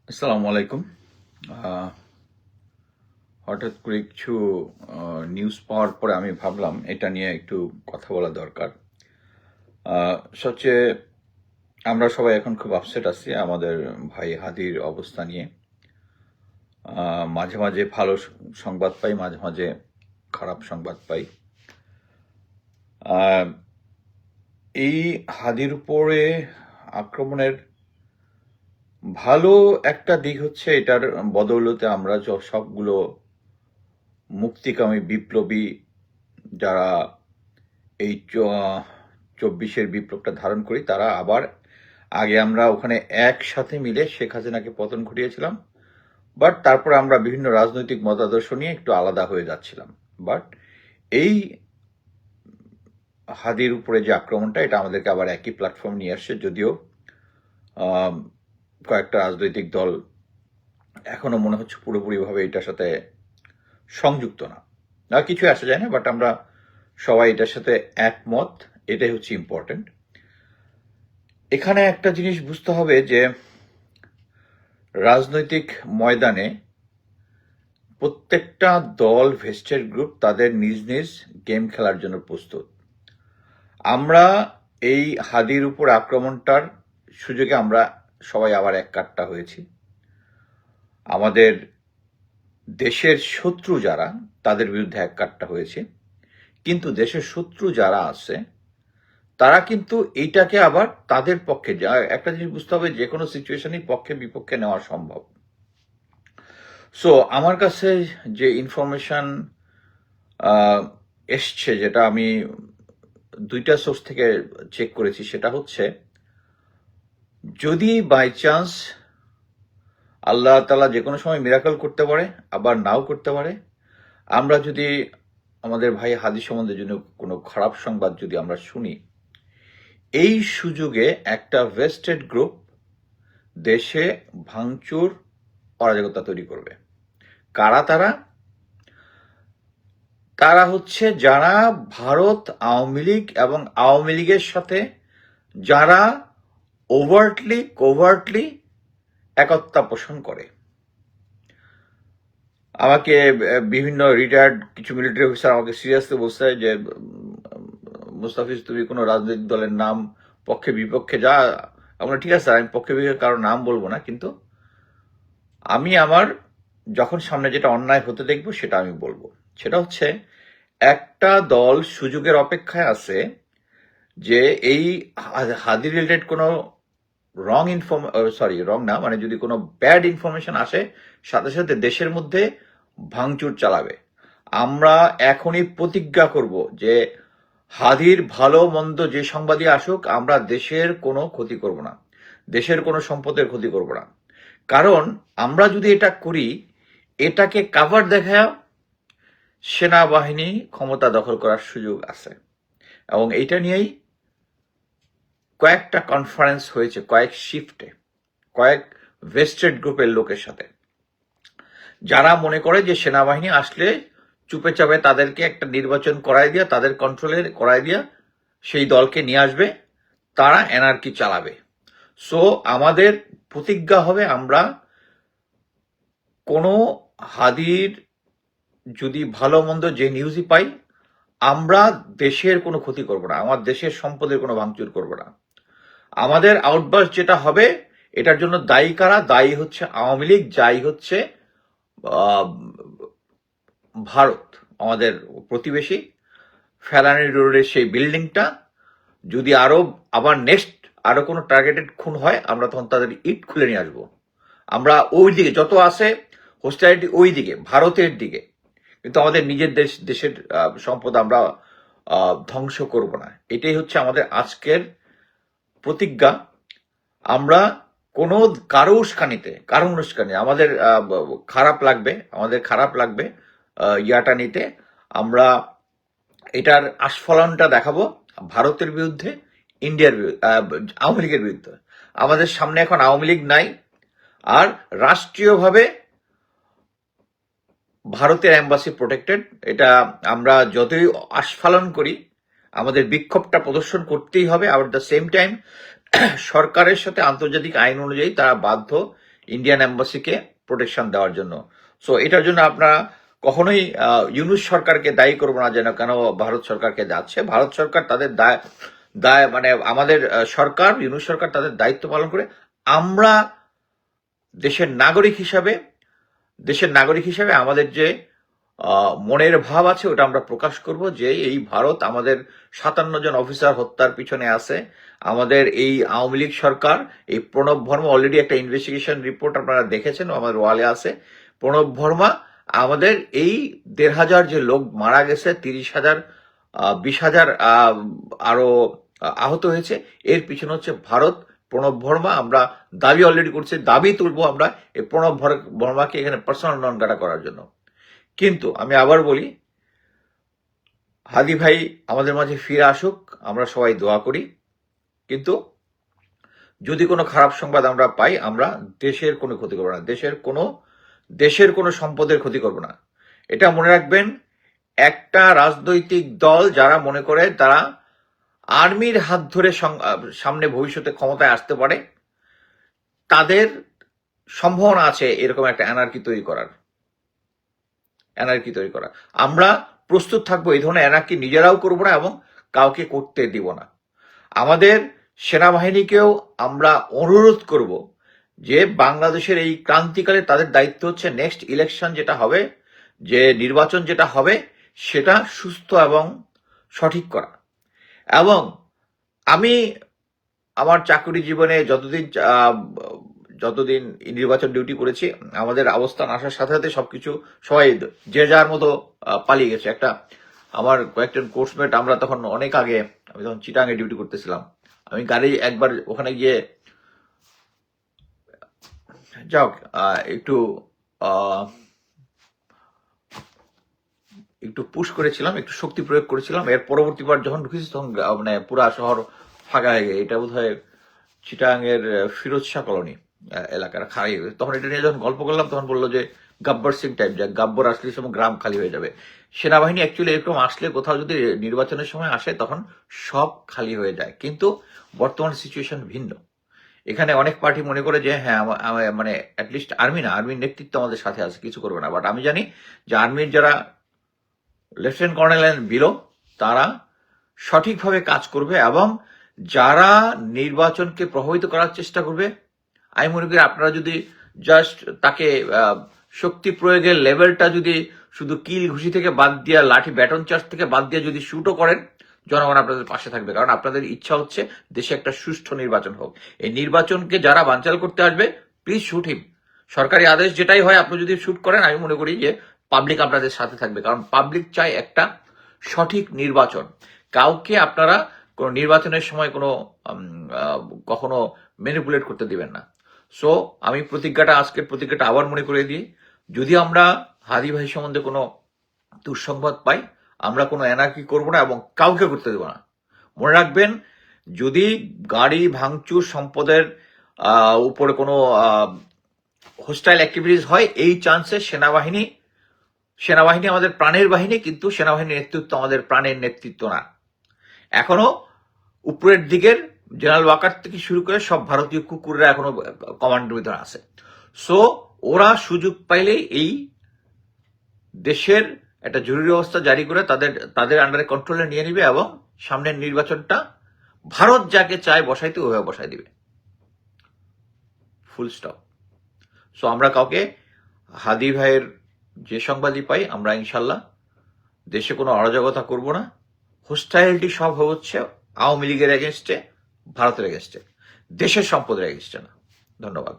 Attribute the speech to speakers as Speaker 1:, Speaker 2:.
Speaker 1: আসসালামু আলাইকুম। আহ, হঠাৎ করে কিছু নিউজ পাওয়ার পরে আমি ভাবলাম এটা নিয়ে একটু কথা বলা দরকার। সবচেয়ে আমরা সবাই এখন খুব আপসেট আছি আমাদের ভাই হাদির অবস্থা নিয়ে। মাঝে মাঝে ভালো সংবাদ পাই, মাঝে মাঝে খারাপ সংবাদ পাই। আহ, এই হাদির উপরে আক্রমণের ভালো একটা দিক হচ্ছে এটার বদৌলতে আমরা সবগুলো মুক্তিকামী বিপ্লবী যারা এই 24-এর বিপ্লবটা ধারণ করি তারা আবার আগে আমরা ওখানে একসাথে মিলে শেখ হাসিনাকে পতন ঘটিয়েছিলাম, বাট তারপর আমরা বিভিন্ন রাজনৈতিক মতাদর্শ নিয়ে একটু আলাদা হয়ে যাচ্ছিলাম। বাট এই হাদির উপরে যে আক্রমণটা এটা আমাদেরকে আবার একই প্ল্যাটফর্ম নিয়ে আসছে, যদিও কয়েকটা রাজনৈতিক দল এখনো মনে হচ্ছে পুরোপুরিভাবে এটার সাথে সংযুক্ত না, আর কিছু আসা যায় না, বাট আমরা সবাই এটার সাথে একমত, এটাই হচ্ছে ইম্পর্টেন্ট। এখানে একটা জিনিস বুঝতে হবে যে রাজনৈতিক ময়দানে প্রত্যেকটা দল, ভেস্টেড গ্রুপ তাদের নিজ নিজ গেম খেলার জন্য প্রস্তুত। আমরা এই হাদির উপর আক্রমণটার সুযোগে আমরা সবাই আবার এক কাট্টা হয়েছি। আমাদের দেশের শত্রু যারা তাদের বিরুদ্ধে এক কাট্টা হয়েছে, কিন্তু দেশের শত্রু যারা আছে তারা কিন্তু এইটাকে আবার তাদের পক্ষে, একটা জিনিস বুঝতে হবে, যে কোনো সিচুয়েশনই পক্ষে বিপক্ষে নেওয়া সম্ভব। সো আমার কাছে যে ইনফরমেশন এসছে, যেটা আমি দুইটা সোর্স থেকে চেক করেছি, সেটা হচ্ছে যদি বাই চান্স আল্লাহ তাআলা যে কোনো সময় মিরাকল করতে পারে, আবার নাও করতে পারে, আমরা যদি আমাদের ভাই হাদি সম্বন্ধে জন্য কোনো খারাপ সংবাদ যদি আমরা শুনি, এই সুযোগে একটা ভেস্টেড গ্রুপ দেশে ভাঙচুর, অরাজকতা তৈরি করবে। কারা তারা? তারা হচ্ছে যারা ভারত আওয়ামী লীগ এবং আওয়ামী লীগের সাথে যারা ওভার্টলি কোভার্টলি একতা পোষণ করে। আমাকে বিভিন্ন রিটায়ার্ড কিছু মিলিটারি অফিসার আমাকে সিরিয়াসলি বলছে যে মুস্তাফিজ, তুমি কোনো রাজনৈতিক দলের নাম পক্ষে বিপক্ষে যা, আমরা ঠিক আছে, আমি পক্ষে বিপক্ষে কারো নাম বলবো না, কিন্তু আমি আমার যখন সামনে যেটা অন্যায় হতে দেখবো সেটা আমি বলবো। সেটা হচ্ছে একটা দল সুযোগের অপেক্ষায় আছে যে এই হাদি রিলেটেড কোনো রং না, মানে যদি কোনো ব্যাড ইনফরমেশন আসে, সাথে সাথে দেশের মধ্যে ভাঙচুর চালাবে। আমরা এখনই প্রতিজ্ঞা করব যে হাদির ভালো মন্দ যে সংবাদই আসুক, আমরা দেশের কোনো ক্ষতি করব না, দেশের কোনো সম্পদের ক্ষতি করব না। কারণ আমরা যদি এটা করি, এটাকে কাভার দেখায় সেনাবাহিনী ক্ষমতা দখল করার সুযোগ আছে। এবং এইটা নিয়েই কয়েকটা কনফারেন্স হয়েছে, কয়েক শিফটে, কয়েক ভেস্টেড গ্রুপের লোকের সাথে, যারা মনে করে যে সেনাবাহিনী আসলে চুপে চাপে তাদেরকে একটা নির্বাচন করাই দিয়া, তাদের কন্ট্রোলে করাই দিয়া সেই দলকে নিয়ে আসবে, তারা এনার্কি চালাবে। সো আমাদের প্রতিজ্ঞা হবে, আমরা কোনো হাদির যদি ভালো মন্দ যে নিউজই পাই, আমরা দেশের কোনো ক্ষতি করব না, আমার দেশের সম্পদের কোনো ভাঙচুর করব না। আমাদের আউটবাস্ট যেটা হবে, এটার জন্য দায়ী কারা? দায়ী হচ্ছে আওয়ামী লীগ, দায়ী হচ্ছে ভারত, আমাদের প্রতিবেশী। ফেলানি রোডের সেই বিল্ডিংটা যদি আবার নেক্সট আরো কোনো টার্গেটেড খুন হয়, আমরা তখন তাদের ইট খুলে নিয়ে আসবো। আমরা ওই দিকে যত আছে হোস্টাইলিটি, ওই দিকে ভারতের দিকে, কিন্তু আমাদের নিজের দেশের সম্পদ আমরা ধ্বংস করব না। এটাই হচ্ছে আমাদের আজকের প্রতিজ্ঞা। আমরা কোনো কারো উস্কানি আমাদের খারাপ লাগবে ইয়াটা নিতে। আমরা এটার আস্ফলনটা দেখাবো ভারতের বিরুদ্ধে, ইন্ডিয়ার বিরুদ্ধে, আওয়ামী লীগের বিরুদ্ধে। আমাদের সামনে এখন আওয়ামী লীগ নাই, আর রাষ্ট্রীয়ভাবে ভারতের এম্বাসি প্রোটেক্টেড। এটা আমরা যতই আস্ফালন করি, আমাদের বিক্ষোভটা প্রদর্শন করতেই হবে। আবার দ্য সেম টাইম সরকারের সাথে আন্তর্জাতিক আইন অনুযায়ী তারা বাধ্য ইন্ডিয়ান এম্বাসিকে প্রোটেকশন দেওয়ার জন্য। সো এটার জন্য আপনারা কখনোই ইউনূস সরকারকে দায়ী করবো না যেন কেন ভারত সরকারকে যাচ্ছে। ভারত সরকার তাদের দায় মানে আমাদের সরকার, ইউনূস সরকার তাদের দায়িত্ব পালন করে। আমরা দেশের নাগরিক হিসাবে আমাদের যে মনের ভাব আছে ওটা আমরা প্রকাশ করব যে এই ভারত আমাদের 57 জন অফিসার হত্যার পিছনে আছে। আমাদের এই আওয়ামী লীগ সরকার, এই প্রণব ভর্মা, অলরেডি একটা ইনভেস্টিগেশন রিপোর্ট আপনারা দেখেছেন আমাদের ওয়ালে আছে। প্রণব ভর্মা আমাদের এই 1,500 যে লোক মারা গেছে, 30,000 20,000 আরো আহত হয়েছে, এর পিছনে হচ্ছে ভারত, প্রণব ভর্মা। আমরা দাবি অলরেডি করছি, দাবি তুলবো আমরা এই প্রণব ভর্মাকে এখানে পার্সোনাল নন গাটা করার জন্য। কিন্তু আমি আবার বলি, হাদি ভাই আমাদের মাঝে ফিরে আসুক, আমরা সবাই দোয়া করি। কিন্তু যদি কোনো খারাপ সংবাদ আমরা পাই, আমরা দেশের কোনো ক্ষতি করবো না, দেশের কোনো সম্পদের ক্ষতি করবো না। এটা মনে রাখবেন, একটা রাজনৈতিক দল যারা মনে করে তারা আর্মির হাত ধরে সামনে ভবিষ্যতে ক্ষমতায় আসতে পারে, তাদের সম্ভাবনা আছে এরকম একটা অ্যানার্কি তৈরি করার। আমরা প্রস্তুত থাকবো, এই ধরনের অ্যানার্কি নিজেরাও করবো না এবং কাউকে করতে দিব না। আমাদের সেনাবাহিনীকেও আমরা অনুরোধ করব যে বাংলাদেশের এই ক্রান্তিকালে তাদের দায়িত্ব হচ্ছে নেক্সট ইলেকশন যেটা হবে, যে নির্বাচন যেটা হবে, সেটা সুস্থ এবং সঠিক করা। এবং আমি আমার চাকরি জীবনে যতদিন নির্বাচন ডিউটি করেছি, আমাদের অবস্থান আসার সাথে সাথে সবকিছু সবাই যে যার মতো পালিয়ে গেছে। আমার কয়েকজন কোর্সমেট, আমরা তখন অনেক আগে, আমি তখন চিটাঙে ডিউটি করতেছিলাম, আমি গাড়ি একবার ওখানে গিয়ে একটু পুশ করেছিলাম, একটু শক্তি প্রয়োগ করেছিলাম। এর পরবর্তীবার যখন ঢুকেছি তখন মানে পুরা শহর ফাঁকা হয়ে গেছে। এটা বোধহয় চিটাঙের ফিরোজ শাহ কলোনি এলাকার খালি। তখন এটা নিয়ে যখন গল্প করলাম তখন বললো যে গব্বর সিং টাইপ, যে গব্বর আসলে সময় গ্রাম খালি হয়ে যাবে। সেনাবাহিনী অ্যাকচুয়ালি এরকম আসলে কোথাও যদি নির্বাচনের সময় আসে তখন সব খালি হয়ে যায়। কিন্তু বর্তমান সিচুয়েশন ভিন্ন। এখানে অনেক পার্টি মনে করে যে হ্যাঁ মানে অ্যাটলিস্ট আর্মি না, আর্মির নেতৃত্ব আমাদের সাথে আছে, কিছু করবে না। বাট আমি জানি যে আর্মির যারা লেফটেন্যান্ট কর্নেল এন্ড বিলো, তারা সঠিকভাবে কাজ করবে এবং যারা নির্বাচনকে প্রভাবিত করার চেষ্টা করবে, আমি মনে করি আপনারা যদি জাস্ট তাকে শক্তি প্রয়োগের লেভেলটা যদি শুধু কিল ঘুষি থেকে বাদ দিয়ে, লাঠি ব্যাটন চার্জ থেকে বাদ দিয়ে যদি শুটও করেন, জনগণ আপনাদের পাশে থাকবে। কারণ আপনাদের ইচ্ছা হচ্ছে দেশে একটা সুষ্ঠু নির্বাচন হোক। এই নির্বাচনকে যারা বানচাল করতে আসবে, প্লিজ শুট হিম। সরকারি আদেশ যেটাই হয় আপনি যদি শুট করেন, আমি মনে করি যে পাবলিক আপনাদের সাথে থাকবে। কারণ পাবলিক চায় একটা সঠিক নির্বাচন। কাউকে আপনারা কোন নির্বাচনের সময় কখনো ম্যানিপুলেট করতে দিবেন না। সো আমি আজকের প্রতিজ্ঞাটা আবার মনে করে দিই, যদি আমরা হাদি ভাই সম্বন্ধে কোনো দুঃসংবাদ পাই, আমরা কোনো অ্যানার্কি করবো না এবং কাউকে করতে দেবো না। মনে রাখবেন, যদি গাড়ি ভাঙচুর, সম্পদের উপরে কোনো হোস্টাইল অ্যাক্টিভিটিস হয়, এই চান্সে সেনাবাহিনী আমাদের প্রাণের বাহিনী, কিন্তু সেনাবাহিনীর নেতৃত্ব আমাদের প্রাণের নেতৃত্ব না। এখনো উপরের দিকের জেনারেল ওয়াকার থেকে শুরু করে সব ভারতীয় কুকুররা এখনো কমান্ডের ভিতরে আছে। সো ওরা সুযোগ পাইলেই এই দেশের একটা জরুরি অবস্থা জারি করে তাদের আন্ডারে কন্ট্রোলে নিয়ে নিবে এবং সামনের নির্বাচনটা ভারত যাকে চায় বসাইতে ওভাবে বসাই দিবে, ফুল স্টপ। সো আমরা কাউকে, হাদি ভাইয়ের যে সংবাদই পাই, আমরা ইনশাল্লাহ দেশে কোনো অরাজকতা করব না। হোস্টাইলিটি সব হচ্ছে আওয়ামী লীগের এগেনস্টে, ভারতের এগেনস্টে, দেশের সম্পদের এগেনস্টে না। ধন্যবাদ।